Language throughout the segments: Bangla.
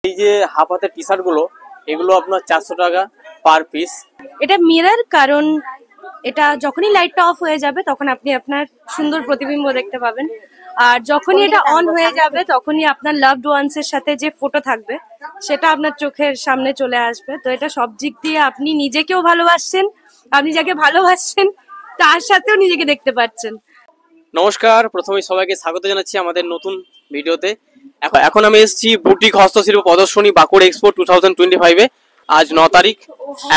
এই যে হাফ হাতের টি শার্ট গুলো এগুলো আপনার 400 টাকা পার পিস। এটা মিরর, কারণ এটা যখনই লাইটটা অফ হয়ে যাবে তখন আপনি আপনার সুন্দর প্রতিবিম্ব দেখতে পাবেন, আর যখনই এটা অন হয়ে যাবে তখনই আপনার লাভড ওয়ান্স এর সাথে যে ফটো থাকবে সেটা আপনার চোখের সামনে চলে আসবে। তো এটা সব দিক দিয়ে আপনি নিজেকেও ভালোবাসছেন, আপনি যাকে ভালোবাসছেন তার সাথেও নিজেকে দেখতে পাচ্ছেন। নমস্কার, প্রথমেই সবাইকে স্বাগত জানাচ্ছি আমাদের নতুন ভিডিওতে। এখন আমি এসেছি বুটিক হস্তশিল্প প্রদর্শনী বাঁকুড়া এক্সপো 2025-এ। আজ 9 তারিখ,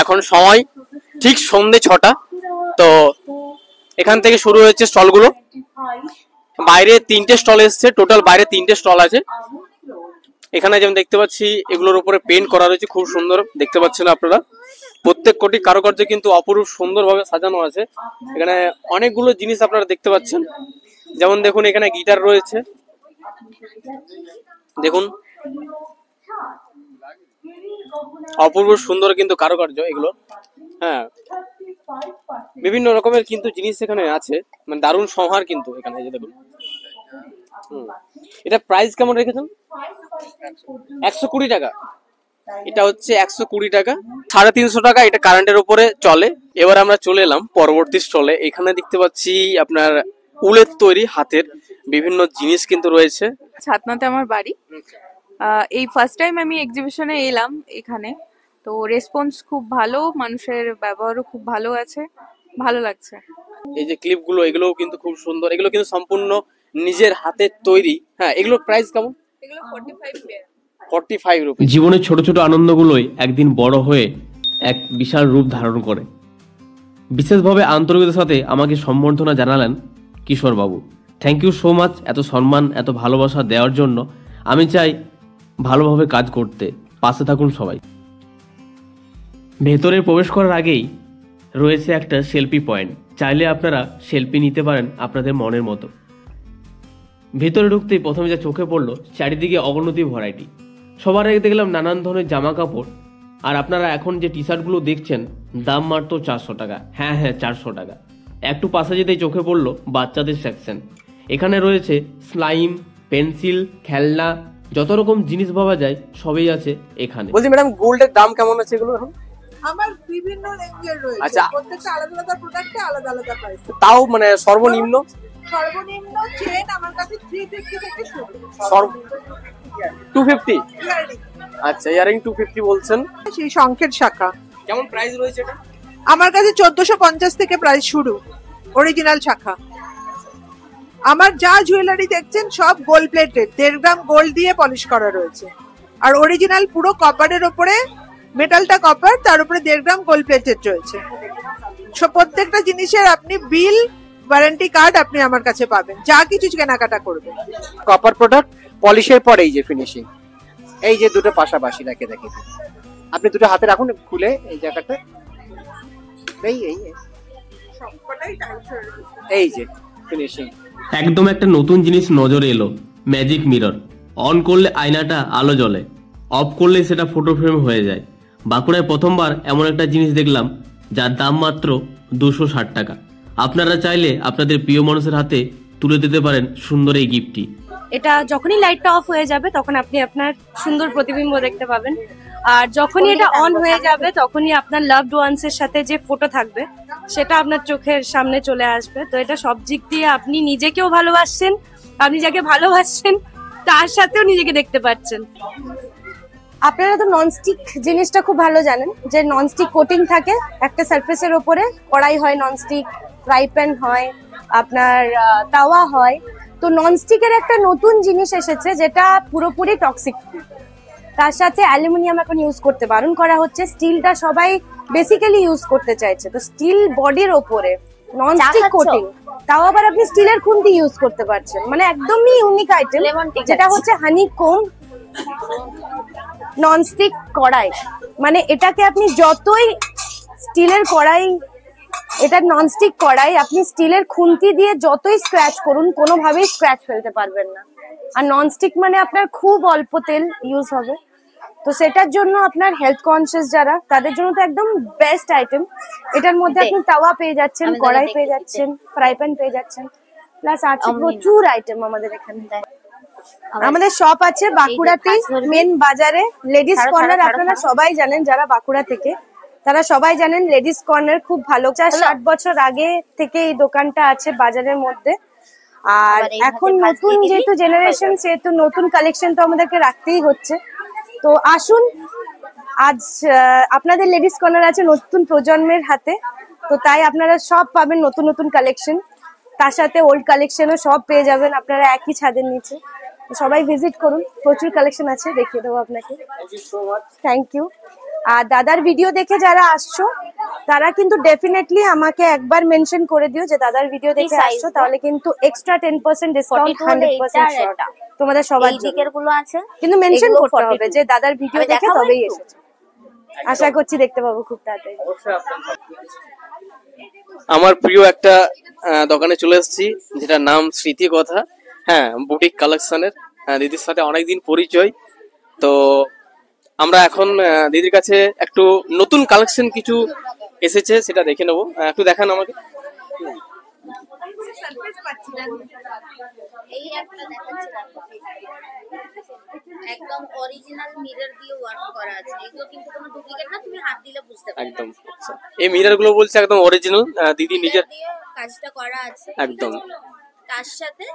এখন সময় ঠিক সন্ধ্যে 6টা। তো এখান থেকে শুরু হয়েছে স্টলগুলো। বাইরে 3টে স্টল এসছে, টোটাল বাইরে 3টে স্টল আছে। এখানে যেমন দেখতে পাচ্ছি এগুলোর উপরে পেন্ট করা রয়েছে, খুব সুন্দর দেখতে পাচ্ছেন আপনারা। প্রত্যেক কোটি কারুকার্য কিন্তু অপরূপ সুন্দরভাবে সাজানো আছে। এখানে অনেকগুলো জিনিস আপনারা দেখতে পাচ্ছেন, যেমন দেখুন এখানে গিটার রয়েছে, দেখুন অপূর্ব সুন্দর কিন্তু কারুকার্য এগুলো। হ্যাঁ, বিভিন্ন রকমের কিন্তু জিনিস এখানে আছে, মানে দারুণ সমাহার কিন্তু এখানে। এই যে দেখুন, এটা প্রাইস কেমন রেখেছেন? 120 টাকা। এটা হচ্ছে 120 টাকা, 350 টাকা এটা কারেন্টের উপরে চলে। এবার আমরা চলে এলাম পরবর্তী স্টলে। এখানে দেখতে পাচ্ছি আপনার উলের তৈরি হাতের বিভিন্ন জিনিস কিন্তু রয়েছে। ছাতনাতে আমার বাড়ি। এই ফার্স্ট টাইম আমি এক্সিবিশনে এলাম এখানে, তো রেসপন্স খুব ভালো, মানুষের ব্যবহারও খুব ভালো আছে, ভালো লাগছে। এই যে ক্লিপগুলো এগুলোও কিন্তু খুব সুন্দর, এগুলো কিন্তু সম্পূর্ণ নিজের হাতের তৈরি। হ্যাঁ, এগুলোর প্রাইস কেমন? এগুলো 45 রুপি। জীবনের ছোট ছোট আনন্দগুলোই একদিন বড় হয়ে এক বিশাল রূপ ধারণ করে। বিশেষভাবে আন্তরিকতার সাথে আমাকে সম্বর্ধনা জানালেন কিশোরবাবু। থ্যাংক ইউ সো মাচ, এত সম্মান এত ভালোবাসা দেওয়ার জন্য। আমি চাই ভালোভাবে কাজ করতে, পাশে থাকুন সবাই। ভেতরে প্রবেশ করার আগেই রয়েছে একটা সেলফি পয়েন্ট, চাইলে আপনারা সেলফি নিতে পারেন আপনাদের মনের মতো। ভেতরে ঢুকতেই প্রথমে যা চোখে পড়লো, চারিদিকে অগণতি ভ্যারাইটি। সবার আগে দেখলাম নানান ধরনের জামা কাপড়, আর আপনারা এখন যে টি শার্টগুলো দেখছেন দাম মাত্র 400 টাকা। হ্যাঁ 400 টাকা। একটু পাশে যেতেই চোখে পড়লো বাচ্চাদের সেকশন। এখানে রয়েছে স্লাইম, পেন্সিল, খেলনা, যত রকম জিনিস পাওয়া যায় সবই আছে এখানে। বলছি ম্যাডাম, গোল্ডের দাম কেমন আছে এগুলো এখন? আমার বিভিন্ন রেঞ্জের রয়েছে। আচ্ছা, প্রত্যেকটা আলাদা আলাদা প্রোডাক্টে আলাদা আলাদা প্রাইস। তাও মানে সর্বনিম্ন চেন আমার কাছে 350 থেকে শুরু। 250? আচ্ছা, ইয়ারিং 250 বলছেন। সেই শঙ্খের শাখা কেমন প্রাইস রয়েছে এটা? আমার কাছে 1450 থেকে প্রাইস শুরু, অরিজিনাল শাখা। আমার যা জুয়েলারি দেখছেন সব গোল্ড প্লেটেড, 1.5 গ্রাম গোল্ড দিয়ে পলিশ করা রয়েছে, আর অরিজিনাল পুরো কপারের উপরে, মেটালটা কপার, তার উপরে 1.5 গ্রাম গোল্ড প্লেটেড রয়েছে। প্রত্যেকটা জিনিসের আপনি বিল, ওয়ারেন্টি কার্ড আপনি আমার কাছে পাবেন, যা কিছু কেনাকাটা করবেন। কপার প্রোডাক্ট পলিশের পরে এই যে ফিনিশিং, এই যে দুটো পাশাপাশি রেখে দেখি, আপনি দুটো হাতে রাখুন খুলে এই জায়গাটা, এই এই এই যে ফিনিশিং। একদম একটা নতুন জিনিস নজরে এলো, ম্যাজিক মিরর। অন করলে আয়নাটা আলো জ্বলে, অফ করলে সেটা ফটো ফ্রেম হয়ে যায়। বাঁকুড়ায় প্রথমবার এমন একটা জিনিস দেখলাম যার দাম মাত্র 260 টাকা। আপনারা চাইলে আপনাদের প্রিয় মানুষের হাতে তুলে দিতে পারেন সুন্দর এই গিফটটি। এটা যখনই লাইটটা অফ হয়ে যাবে তখন আপনি আপনার সুন্দর প্রতিবিম্ব দেখতে পাবেন, আর যখনই এটা অন হয়ে যাবে তখনই আপনার লাভড ওয়ান্স এর সাথে যে ফটো থাকবে সেটা আপনার চোখের সামনে চলে আসবে। তো এটা সব দিক দিয়ে আপনি নিজেকেও ভালোবাসছেন, আপনি যাকে ভালোবাসছেন তার সাথেও নিজেকে দেখতে পাচ্ছেন। আপনারা তো ননস্টিক জিনিসটা খুব ভালো জানেন, যে ননস্টিক কোটিং থাকে একটা সারফেসের উপরে, কড়াই হয় ননস্টিক, ফ্রাই প্যান হয়, আপনার তাওয়া হয়। তো ননস্টিকের একটা নতুন জিনিস এসেছে যেটা পুরোপুরি টক্সিক ফ্রি। তার সাথে অ্যালুমিনিয়াম এখন ইউজ করতে বারণ করা হচ্ছে, স্টিলটা সবাই বেসিক্যালি ইউজ করতে চাইছে। তো স্টিল বডির ওপরে ননস্টিক কোটিং, তাও আবার আপনি স্টিলের খুন্তি ইউজ করতে পারছেন, মানে একদমই ইউনিক আইটেম, যেটা হচ্ছে হানিকোম ননস্টিক কড়াই। মানে এটাকে আপনি যতই স্টিলের কড়াই, এটা ননস্টিক কড়াই, আপনি স্টিলের খুন্তি দিয়ে যতই স্ক্র্যাচ করুন কোনোভাবেই স্ক্র্যাচ ফেলতে পারবেন না। আর ননস্টিক মানে আপনার খুব অল্প তেল ইউজ হবে, তো সেটার জন্য আপনার হেলথ কনসিয়াস যারা, তাদের জন্য তো একদম বেস্ট আইটেম। এটার মধ্যে আপনি তাওয়া পেয়ে যাচ্ছেন, কড়াই পেয়ে যাচ্ছেন, ফ্রাই প্যান পেয়ে যাচ্ছেন, প্লাস আছে প্রচুর আইটেম আমাদের এখানে। আমাদের শপ আছে বাঁকুড়াতে, মেন বাজারে। লেডিস কর্নার আপনারা সবাই জানেন, যারা বাঁকুড়া থেকে তারা সবাই জানেন লেডিস কর্নার খুব ভালো। 60 বছর আগে থেকে এই দোকানটা আছে বাজারের মধ্যে। আর এখন নতুন যেহেতু জেনারেশন, সেহেতু নতুন কালেকশন তো আমাদেরকে রাখতেই হচ্ছে। তো আসুন, আজ আপনাদের লেডিস কর্নার আছে নতুন প্রজন্মের হাতে, তো তাই আপনারা সব পাবেন নতুন নতুন কালেকশন, তার সাথে ওল্ড কালেকশনও সব পেয়ে যাবেন আপনারা একই ছাদের নিচে। তো সবাই ভিজিট করুন, প্রচুর কালেকশন আছে, দেখিয়ে দেবো আপনাকে। Thank you. আর দাদার ভিডিও দেখে যারা আসছো তারা কিন্তু ডেফিনেটলি আমাকে একবার মেনশন করে দিও যে দাদার ভিডিও দেখে আসছো, তাহলে কিন্তু এক্সট্রা 10% ডিসকাউন্ট 100% শর্ট তোমাদের সবার জন্য। গুলো আছে কিন্তু মেনশন করতে হবে যে দাদার ভিডিও দেখে তবেই এসেছো। আশা করছি দেখতে পাবো খুব তাড়াতাড়ি। আমার প্রিয় একটা দোকানে চলে এসেছি, যেটার নাম স্মৃতি কথা। হ্যাঁ, বুটিক কালেকশনের দিদির সাথে অনেকদিন পরিচয়। তো আমরা এখন দিদির কাছে একটু নতুন কালেকশন কিছু এসেছে, সেটা দেখে নেবো। একটু দেখান আমাকে। এই একটা দেখাচ্ছিলাম, একদম অরিজিনাল মিরর দিয়ে ওয়ার্ক করা আছে। এগুলো কিন্তু কোনো ডুপ্লিকেট না, তুমি হাত দিলে বুঝতে পারবে। একদম এই মিরর গুলো বলছে একদম অরিজিনাল, দিদি নিজের কাজটা করা আছে একদম। তার সাথে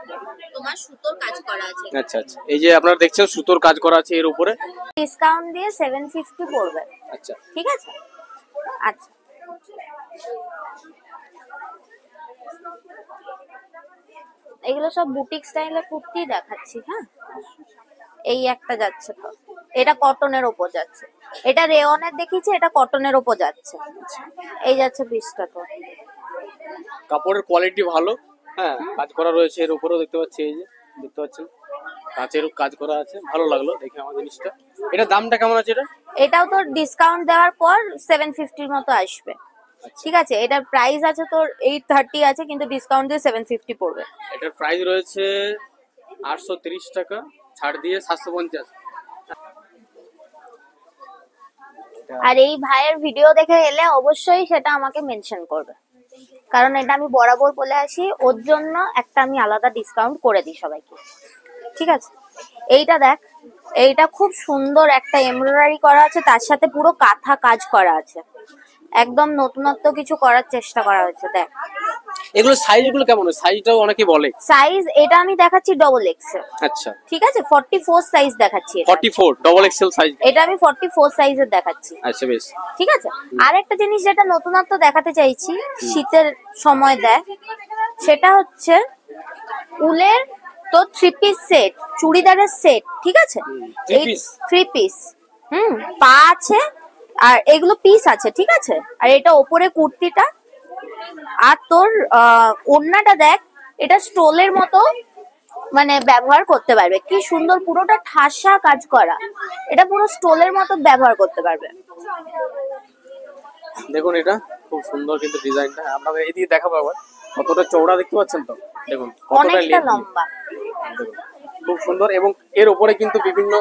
তোমার সুতোর কাজ করা আছে। আচ্ছা আচ্ছা, এই যে আপনারা দেখছেন সুতোর কাজ করা আছে এর উপরে। ডিসকাউন্ট দিয়ে 750 পড়বে। আচ্ছা, ঠিক আছে। আচ্ছা, এগুলো সব বুটিক স্টাইলের কুর্তি দেখাচ্ছি। হ্যাঁ, এই একটা যাচ্ছে, তো এটা কটনের ওপর যাচ্ছে। এটা রেয়নের দেখিয়েছি, এটা কটনের ওপর যাচ্ছে। এই যাচ্ছে পিসটা। তো কাপড়ের কোয়ালিটি ভালো। হ্যাঁ, কাজ করা রয়েছে এর উপরেও দেখতে পাচ্ছি। এই যে দেখতে পাচ্ছেন কাচেরও কাজ করা আছে, ভালো লাগলো দেখে আমার জিনিসটা। এটা দামটা কেমন আছে এটা? এটাও তোর ডিসকাউন্ট দেওয়ার পর 750 মতো আসবে। ঠিক আছে, এটার প্রাইস আছে তোর 830 আছে, কিন্তু ডিসকাউন্ট দিয়ে 750 পড়বে। এটার প্রাইস রয়েছে 830 টাকা, ছাড় দিয়ে 750। আর এই ভাইয়ের ভিডিও দেখে এলে অবশ্যই সেটা আমাকে মেনশন করবে, কারণ এটা আমি বরাবর বলে আসি, ওর জন্য একটা আমি আলাদা ডিসকাউন্ট করে দিই সবাইকে। ঠিক আছে, এইটা দেখ, এইটা খুব সুন্দর একটা এমব্রয়ডারি করা আছে, তার সাথে পুরো কাঁথা কাজ করা আছে। একদম নতুনত্ব কিছু করার চেষ্টা করা হয়েছে। দেখ এগুলো সাইজ গুলো কেমন? সাইজটাও অনেকে বলে। সাইজ এটা আমি দেখাচ্ছি ডবল এক্সেল। আচ্ছা, ঠিক আছে, 44 সাইজ দেখাচ্ছি। 44 ডবল এক্সেল সাইজ, এটা আমি 44 সাইজের দেখাচ্ছি। আচ্ছা বেশ। ঠিক আছে, আর একটা জিনিস যেটা নতুনত্ব দেখাতে চাইছি, শীতের সময় দেখ, সেটা হচ্ছে উলের তো 3 পিস সেট, চুড়িদারের সেট। ঠিক আছে, 3 পিস পা আছে, আর এগুলো পিস আছে। ঠিক আছে, আর এটা ওপরে কুর্তিটা, আর তোর ওড়নাটা দেখ, এটা স্টোলের মতো মানে ব্যবহার করতে পারবে। কি সুন্দর, পুরোটা ঠাসা কাজ করা, এটা পুরো স্টোলের মতো ব্যবহার করতে পারবে। দেখুন এটা খুব সুন্দর কিন্তু ডিজাইনটা। আপনাদের এইদিকে দেখাবো আবার, কতটা চওড়া দেখতে পাচ্ছেন তো, দেখুন কতটা অনেকটা লম্বা, খুব সুন্দর। এবং এর উপরে কিন্তু বিভিন্ন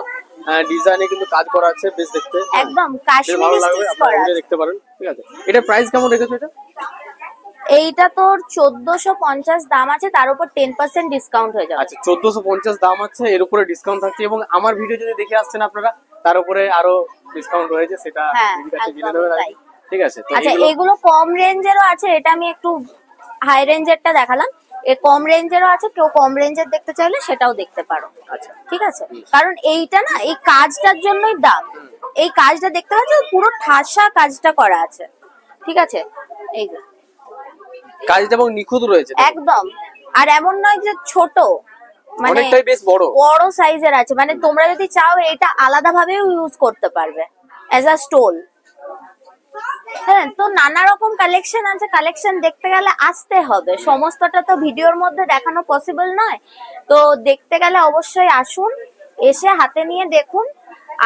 ডিজাইনে কিন্তু কাজ করা আছে, বেশ দেখতে একদম কাশ্মীরি স্টিচ করা আছে। দেখতে পারেন। ঠিক আছে, এটা প্রাইস কেমন রেখেছো এটা? এইটা তোর 1450 দাম আছে, তার উপর 10% ডিসকাউন্ট হয়ে যাবে। আচ্ছা, 1450 দাম আছে, এর উপরে ডিসকাউন্ট থাকছে। এবং আমার ভিডিও যদি দেখে আসছেন আপনারা, তার উপরে আরো ডিসকাউন্ট রয়েছে, সেটা জেনে নেবেন। ঠিক আছে, আচ্ছা, এগুলো কম রেঞ্জেরও আছে, এটা আমি একটু হাই রেঞ্জেরটা দেখালাম। এর কম রেঞ্জেরও আছে, কেউ কম রেঞ্জের দেখতে চাইলে সেটাও দেখতে পারো। আচ্ছা, ঠিক আছে, কারণ এইটা না, এই কাজটার জন্যই দাম। এই কাজটা দেখতে পাচ্ছ, পুরো ঠাসা কাজটা করা আছে। ঠিক আছে, এই কাজটা এবং নিখুঁত রয়েছে একদম। আর এমন নয় যে ছোট, মানে অনেকটাই বেশ বড় সাইজের আছে। মানে তোমরা যদি চাও এটা আলাদা ভাবেও ইউজ করতে পারবে অ্যাজ আ স্টোল। হ্যাঁ, তো নানা রকম কালেকশন আছে, কালেকশন দেখতে গেলে আসতে হবে, সমস্তটা তো ভিডিওর মধ্যে দেখানো পসিবল নয়। তো দেখতে গেলে অবশ্যই আসুন, এসে হাতে নিয়ে দেখুন।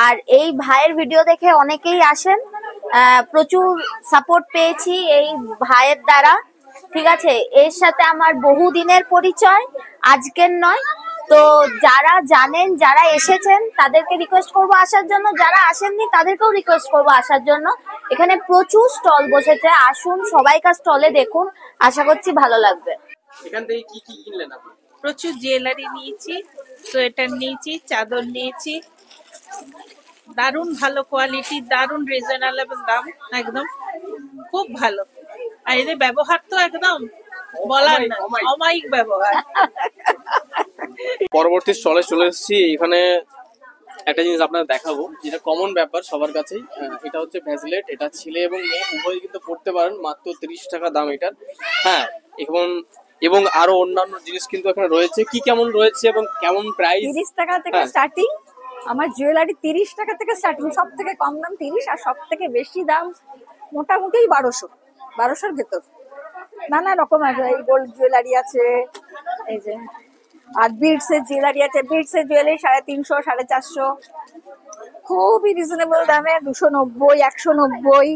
আর এই ভাইয়ের ভিডিও দেখে অনেকেই আসেন, প্রচুর সাপোর্ট পেয়েছি এই ভাইয়ের দ্বারা। ঠিক আছে, এর সাথে আমার বহুদিনের পরিচয়, আজকের নয়। তো যারা জানেন, যারা এসেছেন, তাদেরকে রিকোয়েস্ট করবো আসার জন্য, যারা আসেননি তাদেরকেও রিকোয়েস্ট করবো আসার জন্য। এখানে প্রচুর স্টল বসেছে, আসুন সবাইকার স্টলে দেখুন, আশা করছি ভালো লাগবে। এখান থেকে কি কি কিনলেন আপনি? প্রচুর জুয়েলারি নিয়েছি, সোয়েটার নিয়েছি, চাদর নিয়েছি, দারুণ ভালো কোয়ালিটি, দারুণ রিজনেবল দাম, একদম খুব ভালো। আর এদের ব্যবহার তো একদম বলার না, অমায়িক ব্যবহার। পরবর্তী স্টলে চলে এসেছি। এখানে একটা জিনিস আপনাদের দেখাবো, যেটা কমন ব্যাপার সবার কাছেই। এটা হচ্ছে ভ্যাসলেট। এটা ছেলে এবং মেয়ে উভয়ই কিন্তু পড়তে পারেন, মাত্র 30 টাকা দাম এটার। হ্যাঁ, এবং আরো অন্যান্য জিনিস কিন্তু এখানে রয়েছে। কি কেমন রয়েছে এবং কেমন প্রাইস? 30 টাকা থেকে স্টার্টিং। আমার জুয়েলারি 30 টাকা থেকে স্টার্টিং, সব থেকে কম দাম 30, আর সব থেকে বেশি দাম মোটামুটি 1200-1200-র ভেতর। নানা রকম এই গোল্ড জুয়েলারি আছে, এই যে, আর বিডস এর জুয়েলারি আছে। বিডস এর জুয়েলারি 350-450, খুবই রিজনেবল দামে, 290, 190,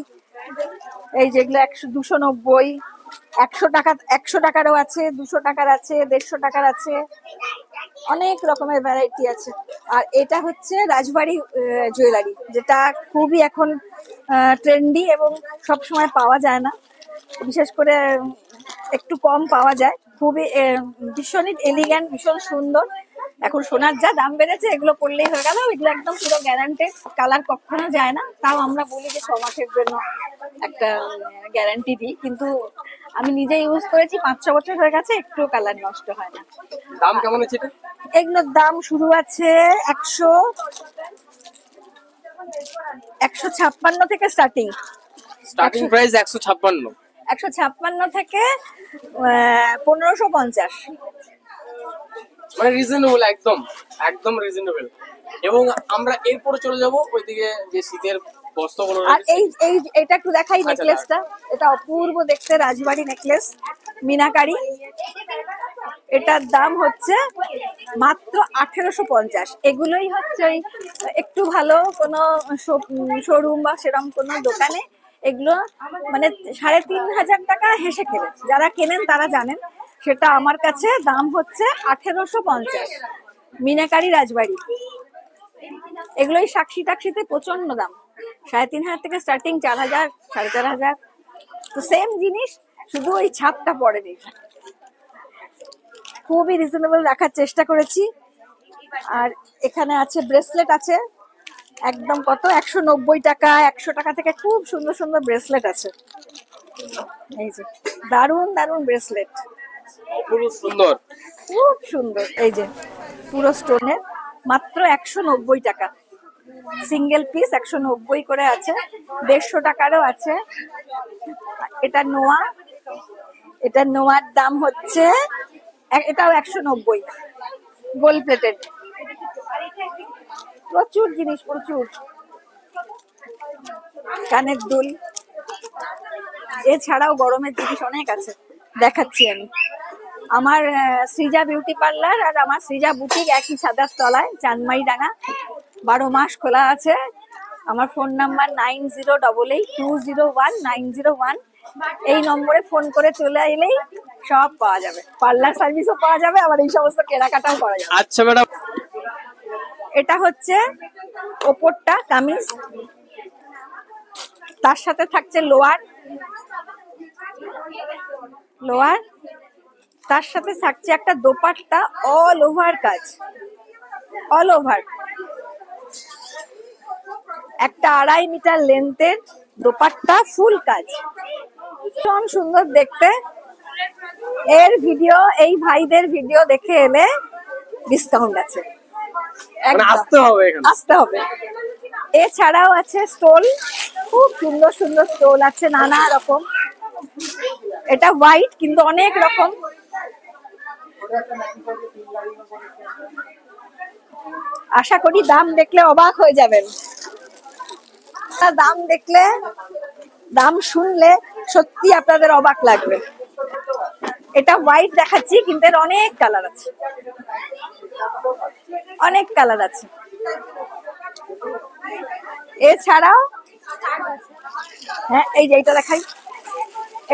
এই যেগুলো 290, 100 টাকা, 100 টাকারও আছে, 200 টাকার আছে, 150 টাকার আছে, অনেক রকমের ভ্যারাইটি আছে। আর এটা হচ্ছে রাজবাড়ি জুয়েলারি, যেটা খুবই এখন ট্রেন্ডি এবং সব সময় পাওয়া যায় না, বিশেষ করে একটু কম পাওয়া যায়। খুবই ভীষণই এলিগ্যান্ট, ভীষণ সুন্দর। এখন সোনার যা দাম বেড়েছে, এগুলো পড়লেই হয়ে গেল। এগুলো একদম পুরো গ্যারান্টেড, কালার কখনো যায় না। তাও আমরা বলি যে 6 মাসের জন্য একটা গ্যারান্টি দিই, কিন্তু আমি নিজে ইউজ করেছি, 5-6 বছর হয়ে গেছে, একটু কালার নষ্ট হয় না। দাম কেমন আছে এটা? এগুলোর দাম শুরু আছে 156 থেকে স্টার্টিং প্রাইস 156। 156 থেকে 1550। মানে রিজনেবল, একদম একদম রিজনেবল। এবং আমরা এরপরে চলে যাব ওইদিকে, যে শীতের বস্ত্রগুলো আর এটা একটু দেখাই নেকলেসটা। এটা অপূর্ব দেখতে, রাজবাড়ি নেকলেস, মিনাকারি। এটার দাম হচ্ছে মাত্র 1850। এগুলোই হচ্ছে একটু ভালো কোনো শোরুম বা সেরকম কোনো দোকানে এগুলো মানে 3500 টাকা হেসে খেলে, যারা কেনেন তারা জানেন। সেটা আমার কাছে দাম হচ্ছে 1850, মিনাকারি রাজবাড়ি। এগুলোই সাক্ষী টাক্ষিতে প্রচন্ড দাম, 3500 থেকে স্টার্টিং, 4000, 4500। তো সেম জিনিস, শুধু ওই ছাপটা পড়েনি। খুবই রিজনেবল রাখার চেষ্টা করেছি। আর এখানে আছে ব্রেসলেট আছে, একদম কত 190 টাকা, 100 টাকা থেকে খুব সুন্দর সুন্দর ব্রেসলেট আছে। এই যে দারুন দারুন ব্রেসলেট, খুব সুন্দর, খুব সুন্দর। এই যে পুরো স্টোনের, মাত্র 190 টাকা সিঙ্গেল পিস, 190 করে আছে, 150 টাকারও আছে। এটা নোয়া, এটা নোয়ার দাম হচ্ছে, এটাও 190, গোল্ড প্লেটেড। প্রচুর জিনিস, প্রচুর। কানের দুল, এছাড়াও গরমের জিনিস অনেক আছে, দেখাচ্ছি আমি। আমার সৃজা বিউটি পার্লার আর আমার সৃজা বুটিক একই ছাদের তলায়, চাঁদমাইডাঙ্গা, 12 মাস খোলা আছে। আমার ফোন নাম্বার 9088201901। এই নম্বরে ফোন করে চলে এলেই সব পাওয়া যাবে, পার্লার সার্ভিসও পাওয়া যাবে, আবার এই সমস্ত কেনাকাটাও করা যাবে। আচ্ছা ম্যাডাম, এটা হচ্ছে ওপরটা কামিজ, তার সাথে থাকছে লোয়ার, তার সাথে থাকছে একটা দোপাট্টা, অল ওভার কাজ, অল ওভার। একটা 2.5 মিটার লেন্থের দোপাট্টা, ফুল কাজ, ভীষণ সুন্দর দেখতে। এর ভিডিও, এই ভাইদের ভিডিও দেখে এলে ডিসকাউন্ট আছে, আসতে হবে। এছাড়াও আছে স্টোল, খুব সুন্দর সুন্দর স্টোল আছে, নানা রকম। এটা হোয়াইট কিন্তু অনেক রকম। আশা করি দাম দেখলে অবাক হয়ে যাবেন। দাম দেখলে, দাম শুনলে সত্যি আপনাদের অবাক লাগবে। এটা হোয়াইট দেখাচ্ছি, কিন্তু এর অনেক কালার আছে, অনেক কালার আছে। এছাড়াও হ্যাঁ, এই যে এটা দেখাই,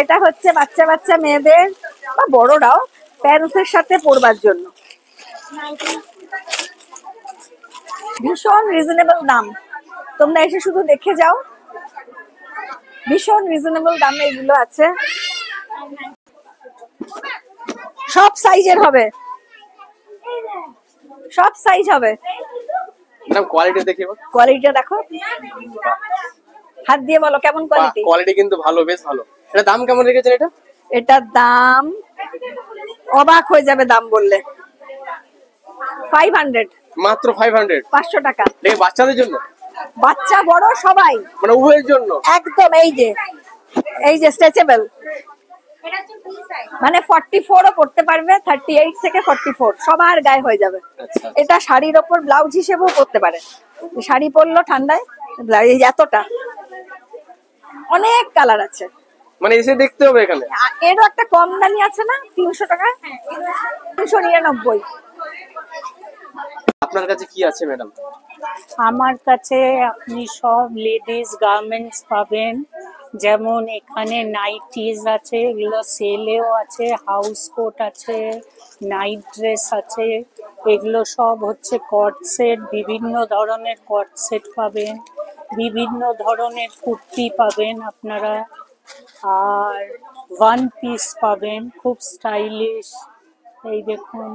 এটা হচ্ছে বাচ্চা বাচ্চা মেয়েদের বা বড়রাও প্যান্টসের সাথে পরবার জন্য, ভীষণ রিজনেবল দাম। তোমরা এসে শুধু দেখে যাও, ভীষণ রিজনেবল দামে এগুলো আছে। সব সাইজের হবে, সব সাইজ হবে। ম্যাডাম কোয়ালিটি দেখিয়ে বল। কোয়ালিটিটা দেখো, হাত দিয়ে বলো কেমন কোয়ালিটি। কোয়ালিটি কিন্তু ভালো, বেশ ভালো। এটা দাম কেমন রেখেছেন এটা? এটার দাম অবাক হয়ে যাবে দাম বললে, 500, মাত্র 500, 500 টাকা। দেখে বাচ্চাদের জন্য, বাচ্চা বড় সবাই, মানে উভয়ের জন্য একদম। এই যে স্ট্রেচেবল, মানে 44ও পড়তে পারবে, 38 থেকে 44 সবার গায়ে হয়ে যাবে। এটা শাড়ির ওপর ব্লাউজ হিসেবেও পরতে পারে, শাড়ি পরলো ঠান্ডায়, এই এতটা, অনেক কালার আছে। মানে এসে দেখতে হবে এখানে। এরও একটা কম দামি আছে না, 300 টাকা, 399। আপনার কাছে কি আছে ম্যাডাম? আমার কাছে আপনি সব লেডিস গার্মেন্টস পাবেন, যেমন এখানে নাইটিজ আছে, এগুলো সেলেও আছে, হাউস কোট আছে, নাইট ড্রেস আছে, এগুলো সব হচ্ছে কট সেট, বিভিন্ন ধরনের কট সেট পাবেন, বিভিন্ন ধরনের কুর্তি পাবেন আপনারা, আর ওয়ান পিস পাবেন, খুব স্টাইলিশ। এই দেখুন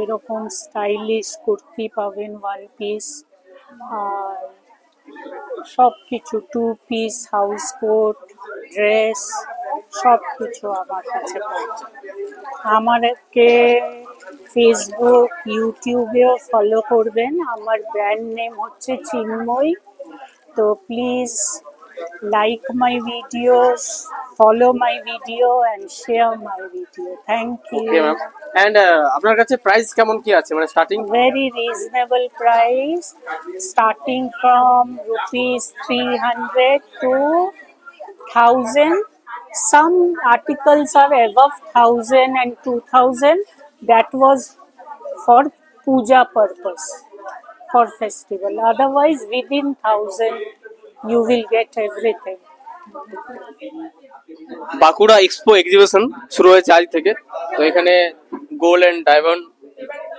এরকম স্টাইলিশ কুর্তি পাবেন, ওয়ান পিস, আর সব কিছু, 2 পিস, হাউস কোট, ড্রেস, সব কিছু আমার কাছে পাওয়া। আমাকে ফেসবুক, ইউটিউবেও ফলো করবেন। আমার ব্র্যান্ড নেম হচ্ছে চিন্ময়। তো please like my videos, follow my video and share my video. Thank you. Okay ma'am. And আপনার কাছে প্রাইস কেমন কি আছে, মানে starting? Very reasonable price, starting from rupees 300 to 1000. Some articles are above 1000 and 2000. That was for puja purpose, for festival. Otherwise within 1000 you will get everything. Bankura expo exhibition শুরু হয়েছে আজ থেকে। তো এখানে গোল্ড এন্ড ডায়মন্ড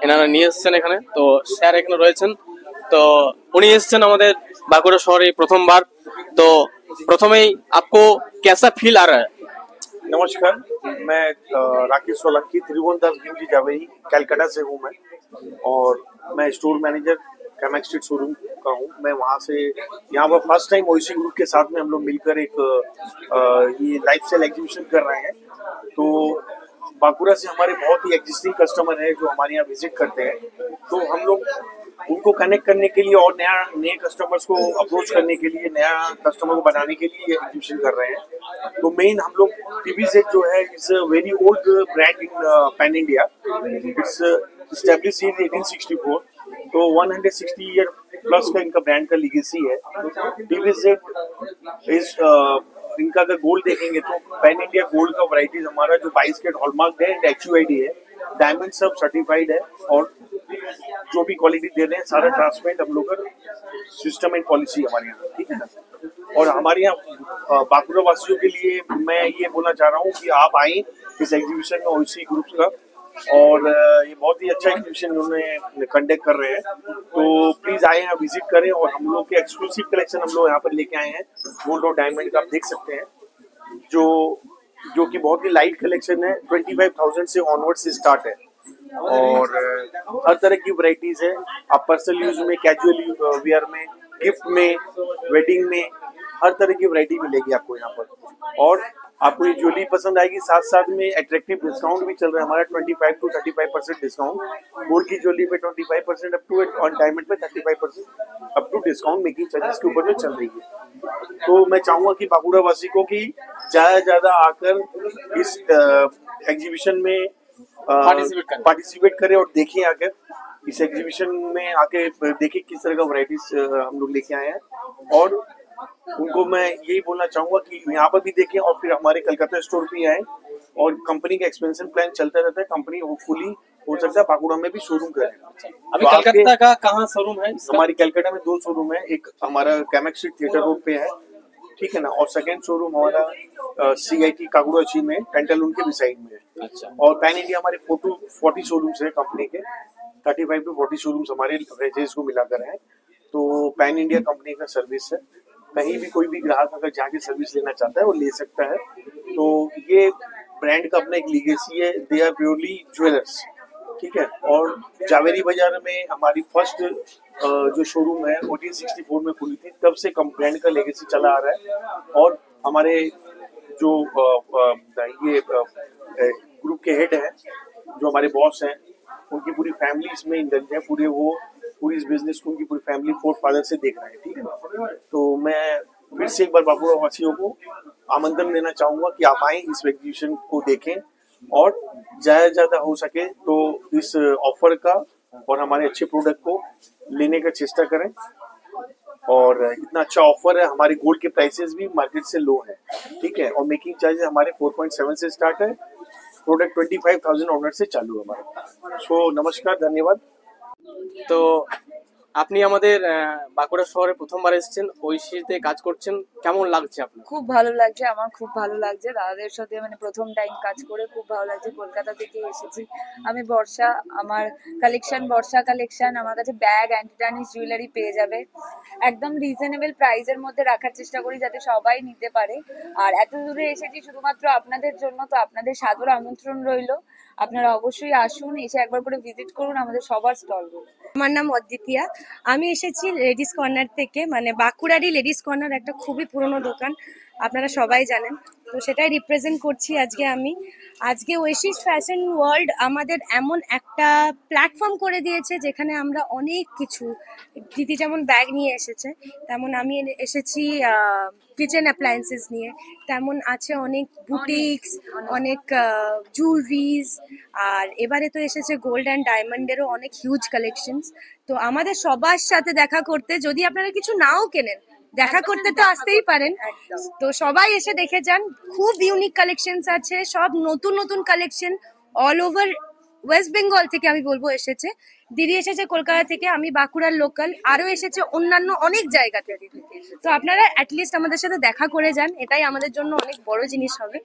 এনারা নিয়ে এসেছেন এখানে। তো স্যার এখানে রয়েছেন, তো উনি এসেছেন আমাদের বাঁকুড়া শহরে প্রথমবার। তো প্রথমেই আপকো कैसा फील आ रहा है? नमस्कार, मैं राकेश सोलंकी, त्रिभुवनदास गिमटी जावेई, कलकत्ता से हूँ मैं, और मैं स्टोर मैनेजर कैमेक्स स्ट्रीट शोरूम का हूँ। मैं वहाँ से यहाँ पर फर्स्ट टाइम ओइसी ग्रुप के साथ में हम लोग मिलकर एक ये लाइफ स्टाइल एग्जीबिशन कर रहे हैं। तो बांकुड़ा से हमारे बहुत ही एग्जिस्टिंग कस्टमर है जो हमारे यहाँ विजिट करते हैं, तो हम लोग उनको कनेक्ट करने के लिए और नए कस्टमर्स को अप्रोच करने के लिए, नया कस्टमर को बनाने के लिए ये एग्जीबिशन कर रहे हैं। तो मेन हम लोग टीवीजेड जो है it's a very old brand in pan India. It's establish in 1864, तो 160 ईयर प्लस का इनका ब्रांड का लीगेसी है। टीवीजेड इस इनका अगर गोल्ड देखेंगे तो पैन इंडिया गोल्ड का वैरायटीज हमारा जो 22 कैरेट हॉलमार्क है, एक्यूआईडी है, डायमंड सब सर्टिफाइड है, और जो भी क्वालिटी दे रहे हैं सारा ट्रांसपेरेंट हम लोग का सिस्टम एंड पॉलिसी हमारे यहाँ, ठीक है ना। और हमारे यहाँ बांकुड़ा वासियों के लिए मैं ये बोलना चाह रहा हूँ कि आप आए इस एग्जीबिशन में ओइसी ग्रुप्स का, और ये बहुत ही अच्छा एग्जीबिशन उन्होंने कंडक्ट कर रहे हैं। तो प्लीज आए यहाँ विजिट करें, और हम लोग के एक्सक्लूसिव कलेक्शन हम लोग यहाँ पर लेके आए हैं, गोल्ड और डायमंड का आप देख सकते हैं, जो कि बहुत ही लाइट कलेक्शन है, 25,000 से ऑनवर्ड से स्टार्ट है, और हर तरह की वैरायटीज है। आप पर्सनल यूज में, कैजुअल वियर में, गिफ्ट में, वेडिंग में, हर तरह की वैरायटी मिलेगी आपको यहाँ पर। और आपको ये ज्वेलरी पसंद आएगी, साथ साथ में अट्रैक्टिव डिस्काउंट भी चल रहा है हमारा, 25 to 35% डिस्काउंट। गोल्ड की ज्वेलरी पे 25% अप टू, और डायमंड पे 35% up to discount making charges के ऊपर में चल रही है। तो मैं चाहूंगा कि बांकुड़ा वासी को कि ज्यादा आकर इस एग्जीबिशन में पार्टिसिपेट करें, और देखें आकर इस एग्जीबिशन में आके देखें किस तरह का वैरायटीज हम लोग लेके आए हैं। और उनको मैं यही बोलना चाहूंगा कि यहाँ पर भी देखें, और फिर हमारे कलकत्ता स्टोर पे आए, और कंपनी का एक्सपेंशन प्लान चलता रहता है। कंपनी होपफुली हो सकता है बांकुड़ा में भी शोरूम करे। अभी कलकत्ता का कहाँ शोरूम है? हमारी कलकत्ता में 2 शोरूम है, एक हमारा कैमेक्स स्ट्रीट थिएटर रोड पे है, ठीक है ना, और सेकंड शोरूम हमारा CIT कागुड़ाची में, पेंटालून के भी साइड में है। अच्छा। और पैन इंडिया हमारे 40 शोरूम्स है कंपनी के, 35 to 40 शोरूम्स हमारे फ्रेंचाइज को मिलाकर हैं। तो पैन इंडिया कंपनी का सर्विस है, कहीं भी कोई भी ग्राहक अगर जाके सर्विस लेना चाहता है वो ले सकता है। तो ये ब्रांड का अपना एक लीगेसी है, दे आर प्योरली ज्वेलर्स, ठीक है। और जावेरी बाजार में हमारी फर्स्ट जो शोरूम है वो 1864 में खुली थी, तब से ब्रांड का लेगेसी चला आ रहा है। और हमारे जो ये ग्रुप के हेड हैं, जो हमारे बॉस हैं, उनकी पूरी फैमिली इसमें इंडल्ज है, पूरी इस बिजनेस को उनकी पूरी फैमिली फोर फादर से देख रहे हैं, ठीक है ना। तो मैं फिर से एक बार बांकुड़ा वासियों को आमंत्रण देना चाहूंगा कि आप आए, इस एग्जीबिशन को देखें और ज्यादा हो सके तो इस ऑफर का और हमारे अच्छे प्रोडक्ट को लेने का चेष्टा करें। और इतना अच्छा ऑफर है, हमारे गोल्ड के प्राइसेस भी मार्केट से लो है, ठीक है। और मेकिंग चार्जेस हमारे 4.7 से स्टार्ट है, प्रोडक्ट 25,000 ऑनर से चालू है हमारा। सो नमस्कार, धन्यवाद। তো আপনি আমাদের বাঁকুড়া শহরে প্রথমবার এসেছেন, ঐশীতে কাজ করছেন, কেমন লাগছে আপনার? খুব ভালো লাগছে, আমার খুব ভালো লাগছে দাদাদের সাথে, মানে প্রথম টাইম কাজ করে খুব ভালো লাগছে। কলকাতা থেকে এসেছি আমি। বর্ষা, আমার বর্ষা কালেকশন, আমার কাছে ব্যাগ, অ্যান্টিটানিস জুয়েলারি পেয়ে যাবে। একদম রিজনেবল প্রাইসের মধ্যে রাখার চেষ্টা করি যাতে সবাই নিতে পারে। আর এত দূরে এসেছি শুধুমাত্র আপনাদের জন্য, তো আপনাদের সাদর আমন্ত্রণ রইল। আপনারা অবশ্যই আসুন, এসে একবার করে ভিজিট করুন আমাদের সবার স্টলগুলো। আমার নাম অদ্বিতীয়া, আমি এসেছি লেডিস কর্নার থেকে, মানে বাঁকুড়ারই লেডিস কর্নার, একটা খুবই পুরনো দোকান, আপনারা সবাই জানেন। তো সেটাই রিপ্রেজেন্ট করছি আজকে আমি। আজকে ঐশীস ফ্যাশন ওয়ার্ল্ড আমাদের এমন একটা প্ল্যাটফর্ম করে দিয়েছে যেখানে আমরা অনেক কিছু, দিদি যেমন ব্যাগ নিয়ে এসেছে, তেমন আমি এসেছি কিচেন অ্যাপ্লায়েন্সেস নিয়ে, তেমন আছে অনেক বুটিক্স, অনেক জুয়েলারিজ, আর এবারে তো এসেছে গোল্ড অ্যান্ড ডায়মন্ডেরও অনেক হিউজ কালেকশনস। তো আমাদের সবার সাথে দেখা করতে, যদি আপনারা কিছু নাও কেনেন, দেখা করতে তো আসতেই পারেন। তো সবাই এসে দেখে যান, খুব ইউনিক কালেকশনস আছে, সব নতুন নতুন collection all over West Bengal থেকে আমি বলবো এসেছে। দিদি এসেছে কলকাতা থেকে, আমি বাঁকুড়ার লোকাল, আরো এসেছে অন্যান্য অনেক জায়গা থেকে। তো আপনারা অ্যাটলিস্ট আমাদের সাথে দেখা করে যান, এটাই আমাদের জন্য অনেক বড় জিনিস হবে।